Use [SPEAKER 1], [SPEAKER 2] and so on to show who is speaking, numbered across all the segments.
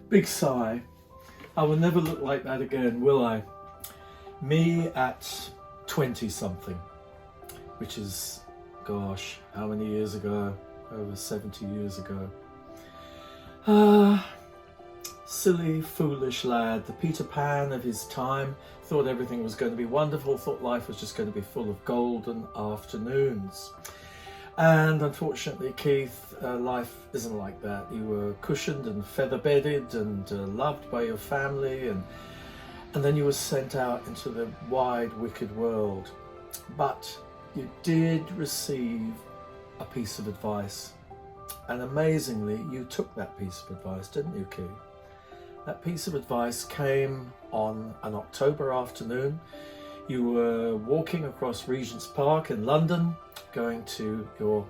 [SPEAKER 1] Big sigh. I will never look like that again, will I? Me at 20 something, which is, gosh, how many years ago? Over 70 years ago. Silly, foolish lad, the Peter Pan of his time, thought everything was going to be wonderful, thought life was just going to be full of golden afternoons. And unfortunately, Keith, life isn't like that. You were cushioned and feather-bedded and loved by your family, and then you were sent out into the wide, wicked world. But you did receive a piece of advice. And amazingly, you took that piece of advice, didn't you, Keith? That piece of advice came on an October afternoon. You were walking across Regent's Park in London, going to your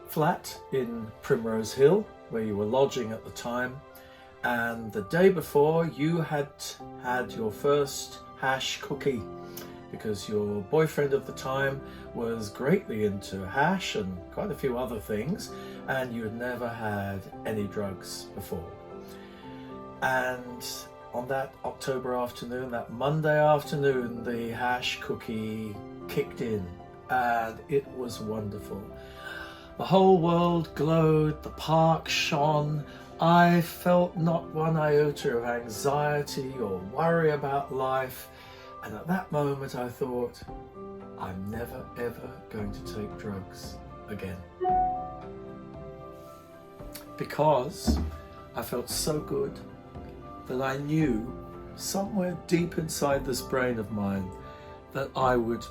[SPEAKER 1] flat in Primrose Hill, where you were lodging at the time. And the day before, you had had your first hash cookie, because your boyfriend at the time was greatly into hash and quite a few other things, and you had never had any drugs before. And on that October afternoon, that Monday afternoon, the hash cookie kicked in, and it was wonderful. The whole world glowed, the park shone. I felt not one iota of anxiety or worry about life. And at that moment I thought, I'm never ever going to take drugs again. Because I felt so good that I knew somewhere deep inside this brain of mine that I would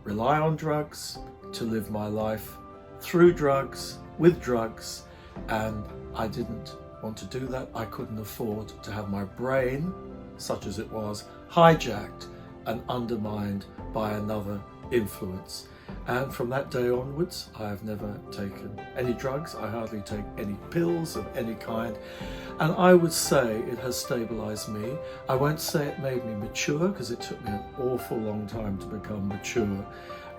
[SPEAKER 1] rely on drugs to live my life through drugs, with drugs, and I didn't want to do that. I couldn't afford to have my brain, such as it was, hijacked and undermined by another influence. And from that day onwards, I have never taken any drugs. I hardly take any pills of any kind. And I would say it has stabilized me. I won't say it made me mature, because it took me an awful long time to become mature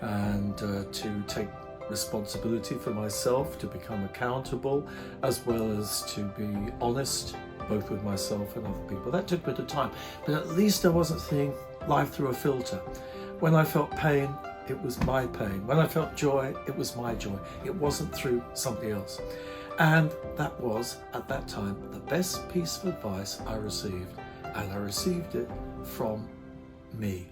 [SPEAKER 1] and to take responsibility for myself, to become accountable, as well as to be honest, both with myself and other people. That took a bit of time, but at least I wasn't seeing life through a filter. When I felt pain, it was my pain. When I felt joy, it was my joy. It wasn't through somebody else. And that was, at that time, the best piece of advice I received. And I received it from me.